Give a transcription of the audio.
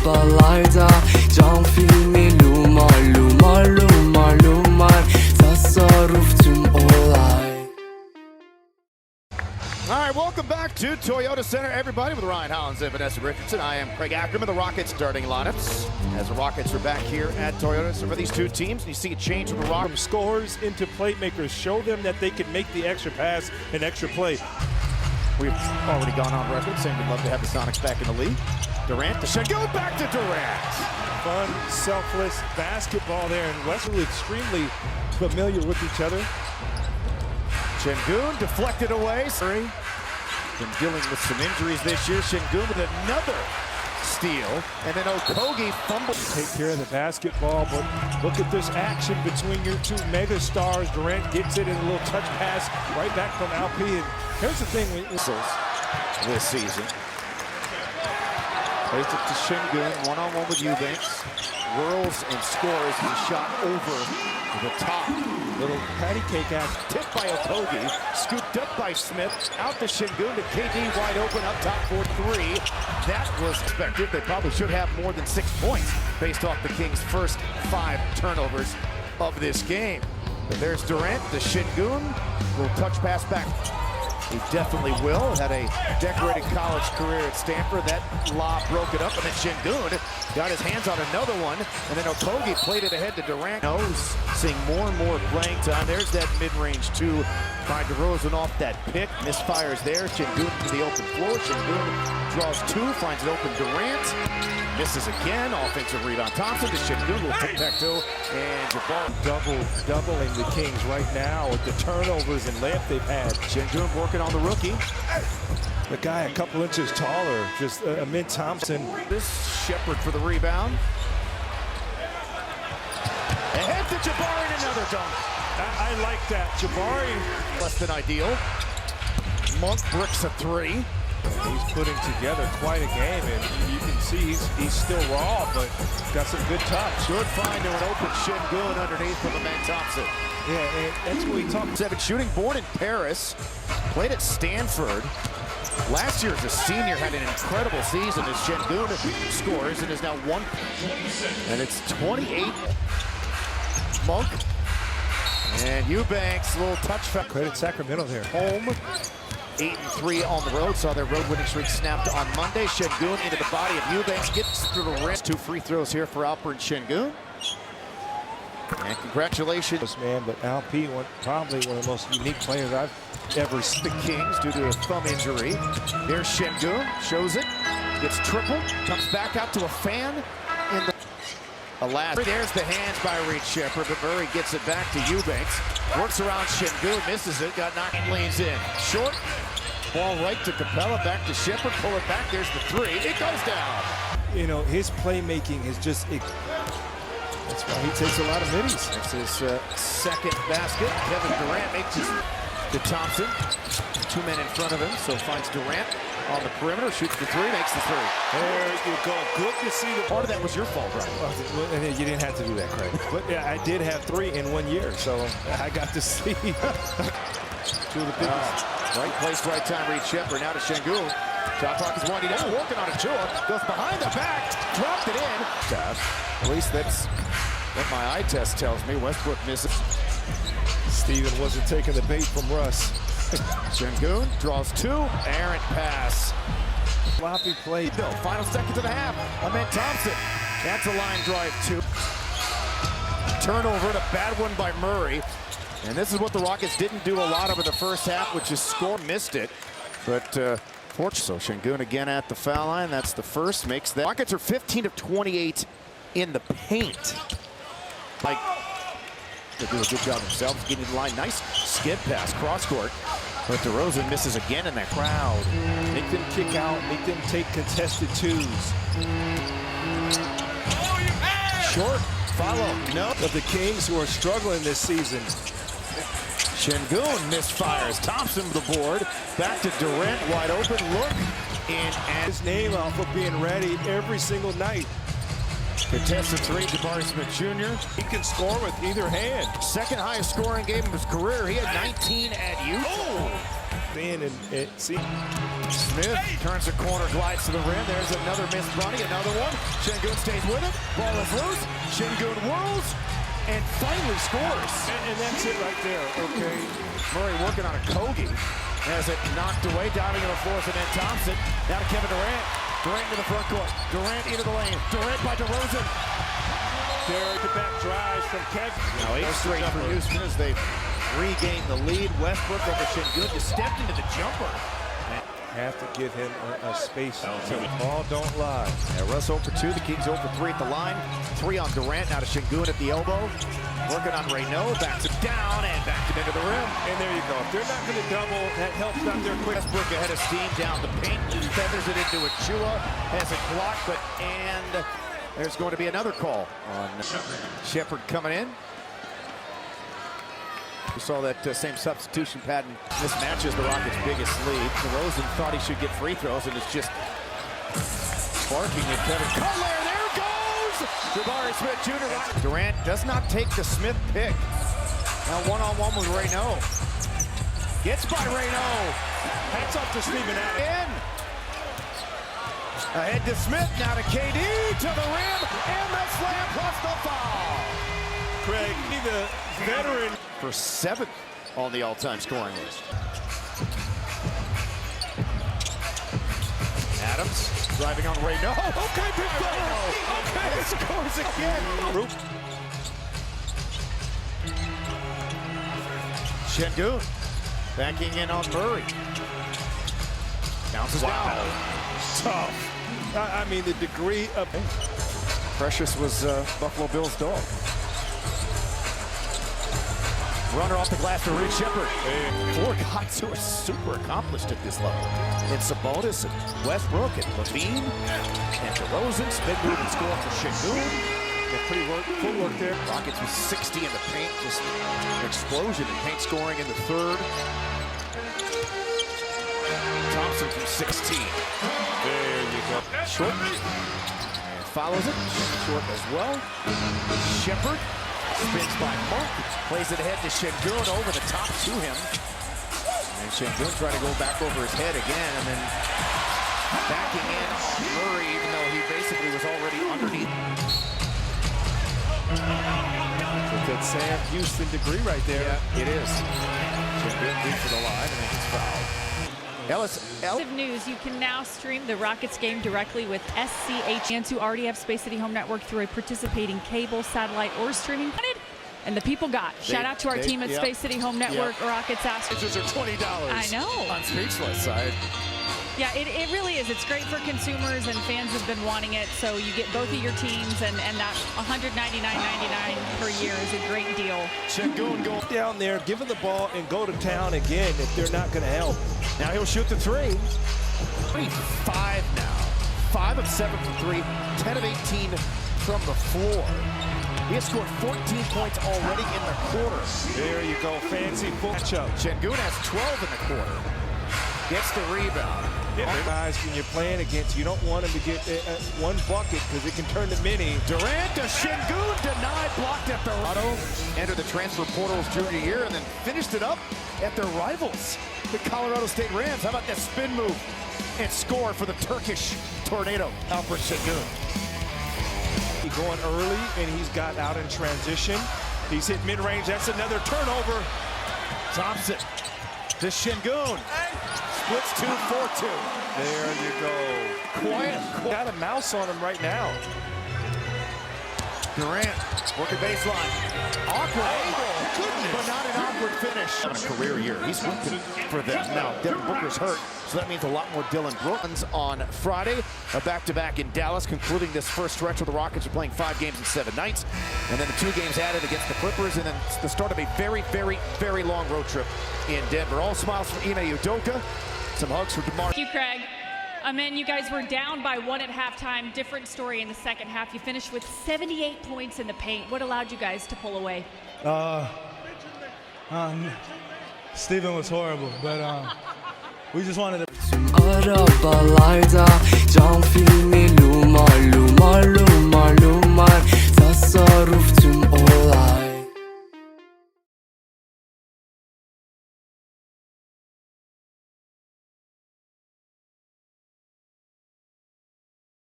arabalarda, cam filmi lumar lumar lumar lumar, tasarruf tüm olay. All right, welcome back to Toyota Center, everybody, with Ryan Hollins and Vanessa Richardson. I am Craig Ackerman, the Rockets starting lineups, as the Rockets are back here at Toyota. So for these two teams, and you see a change from the Rockets. From scorers into playmakers, show them that they can make the extra pass and extra play. We've already gone on record saying we'd love to have the Sonics back in the league. Durant to Sengun, back to Durant. Fun, selfless basketball there, and Wesley extremely familiar with each other. Sengun deflected away. Been dealing with some injuries this year. Sengun with another steal, and then Okogie fumbled. Take care of the basketball, but look at this action between your two mega stars. Durant gets it in a little touch pass right back from Alperen. Here's the thing this season. Plays it to Sengun, one-on-one with Eubanks. Whirls and scores the shot over the top. little patty cake act. Tipped by Okogie, scooped up by Smith, out to Sengun to KD, wide open up top for three. That was expected. They probably should have more than 6 points based off the Kings' first 5 turnovers of this game. But there's Durant to Sengun. Little touch pass back. He definitely will. Had a decorated college career at Stanford. That lob broke it up, and then Sengun got his hands on another one. And then Okogie played it ahead to Durant. Seeing more and more playing time. There's that mid-range two by DeRozan off that pick. Misfires there. Sengun to the open floor. Sengun draws 2, finds an open Durant. Misses again. Offensive read on Thompson to Sengun. Little tic-tac-toe. And Jabbar doubling the Kings right now with the turnovers and layup they've had. Sengun working on the rookie. The guy a couple inches taller, just Amid Thompson. This Shepard for the rebound. Ahead to Jabbar and another dunk. I like that. Jabari less than ideal. Monk bricks a 3. He's putting together quite a game, and you can see he's still raw, but got some good touch. Good find to an open Sengun underneath from Amid Thompson. Yeah, and that's what we talked. 7 shooting, born in Paris, played at Stanford. Last year as a senior had an incredible season as Sengun scores and is now 1. And it's 28. Monk and Eubanks, little touch foul. Credit Sacramento there. Home, 8-3 on the road. Saw their road winning streak snapped on Monday. Sengun into the body of Eubanks, gets through the wrist. 2 free throws here for Alperen Şengün. And congratulations, man. But Alp, probably one of the most unique players I've ever seen. The Kings due to a thumb injury. There's Sengun, shows it, gets tripled, comes back out to a fan in the. There's the hands by Reed Shepard, but Murray gets it back to Eubanks. Works around Sengun, misses it, got 9, leans in. Short, ball right to Capella, back to Shepard, pull it back, there's the 3, it goes down. You know, his playmaking is just, that's why he takes a lot of middies. That's his second basket. Kevin Durant makes it to Thompson. 2 men in front of him, so finds Durant on the perimeter, shoots the 3, makes the 3. There you go. Good to see the part of that was your fault, right? And you didn't have to do that, Craig. But yeah, I did have 3 in 1 year, so I got to see 2 of the biggest. Right place, right time, Reed Shepard. Now to Sengun. Shot clock is winding down, working on it. Chua goes behind the back, dropped it in. At least that's what my eye test tells me. Westbrook misses. Steven wasn't taking the bait from Russ. Sengun draws 2, errant pass. Sloppy play. Bill, final seconds of the half. Amid Thompson. That's a line drive 2. Turnover and a bad one by Murray. And this is what the Rockets didn't do a lot of in the first half, which is score. Missed it. But so Sengun again at the foul line. That's the first. Makes that. Rockets are 15 of 28 in the paint. Like, they do a good job themselves getting the line. Nice skid pass, cross court. But DeRozan misses again in that crowd. Make them kick out, make them take contested 2s. Short, follow, no. Of the Kings who are struggling this season. Sengun misfires. Thompson with the board. Back to Durant, wide open. Look in and his name off of being ready every single night. Contested 3, Jabari Smith Jr. He can score with either hand. Second highest scoring game of his career. He had 19 at Utah. in and see. Smith turns the corner, glides to the rim. There's another missed bunny, another one. Sengun stays with it. Ball is loose. Sengun whirls and finally scores. And that's it right there, okay? Murray working on a Kogi. Has it knocked away, diving to the floor, and then Thompson. Now to Kevin Durant. Durant to the front court. Durant into the lane. Durant by DeRozan. There, the back drives from Kevin. Now 8 straight for Houston as they regain the lead. Westbrook over Şengün just stepped into the jumper. Have to give him a space. Ball don't lie. Yeah, Russ 0 for 2. The Kings 0 for 3 at the line. 3 on Durant. Now to Şengün at the elbow. Working on Reynaud. Backs it down and backed it into the rim. And there you go. If they're not going to double, that helps out their quick. Westbrook ahead of steam down the paint. Feathers it into Achua. Has it blocked, and there's going to be another call on Shepherd coming in. We saw that same substitution pattern. This matches the Rockets' biggest lead. DeRozan thought he should get free throws and is just sparking at Kevin. Cutler, there goes! Jabari Smith Jr. Durant does not take the Smith pick. Now one-on-one with Reynaud. Gets by Reynaud. Hats off to Steven Adams. In. Ahead to Smith, now to KD, to the rim, and the slam plus the foul. Craig, the veteran. For 7th on the all-time scoring list. Adams driving on Reynaud. Okay, big ball. Okay, scores again. Şengün backing in on Murray. Bounces down. Tough. I mean, the degree of Precious was Buffalo Bills' dog. Runner off the glass to Reed Shepherd. 4 guys who are super accomplished at this level. It's Sabonis and Westbrook and Levine and DeRozan. Big move and score for Şengün. pretty footwork there. Rockets with 60 in the paint. Just an explosion in paint scoring in the third. Thompson from 16. There you go. Short. And follows it. Short as well. Shepherd. Spins by Monk. Plays it ahead to Şengün over the top to him. And Şengün trying to go back over his head again. And then backing in on Murray, even though he basically was already underneath. With that Sam Houston degree right there. Yeah, it is. Şengün deep for the line, and then it's fouled. News, you can now stream the Rockets game directly with SCH fans who already have Space City Home Network through a participating cable, satellite, or streaming. And the people got. Shout out to our team at Space City Home Network. Rockets asked. These are $20. I know. On Speechless. Yeah, it really is. It's great for consumers, and fans have been wanting it. So you get both of your teams, and that $199.99 per year is a great deal. Şengün go down there, give him the ball, and go to town again if they're not going to help. Now he'll shoot the three. 5 now. 5 of 7 from 3. 10 of 18 from the floor. He has scored 14 points already in the quarter. There you go, fancy matchup. Şengün has 12 in the quarter. Gets the rebound. Guys, when you're playing against, you don't want him to get one bucket because it can turn to many. Durant to Şengün, denied, blocked at the Otto. Entered the transfer portal's junior year and then finished it up at their rivals, the Colorado State Rams. How about that spin move and score for the Turkish tornado, Alperen Şengün. He's going early, and he's got out in transition. He's hit mid-range. That's another turnover. Thompson to Şengün. Splits 2, 4-2. There you go. Quiet. Got a mouse on him right now. Durant, working baseline. Awkward. Goodness. But not an awkward finish. On a career year. He's working for them. Now, Devin Booker's hurt, so that means a lot more Dylan Brooks on Friday. A back-to-back in Dallas, concluding this first stretch where the Rockets are playing 5 games in 7 nights. And then the 2 games added against the Clippers, and then the start of a very, very, very long road trip in Denver. All smiles from Ime Udoka. Some hugs for DeMar. Thank you, Craig. Man, you guys were down by 1 at halftime. Different story in the second half. You finished with 78 points in the paint. What allowed you guys to pull away? Steven was horrible, but we just wanted to. Arabalarda cam filmi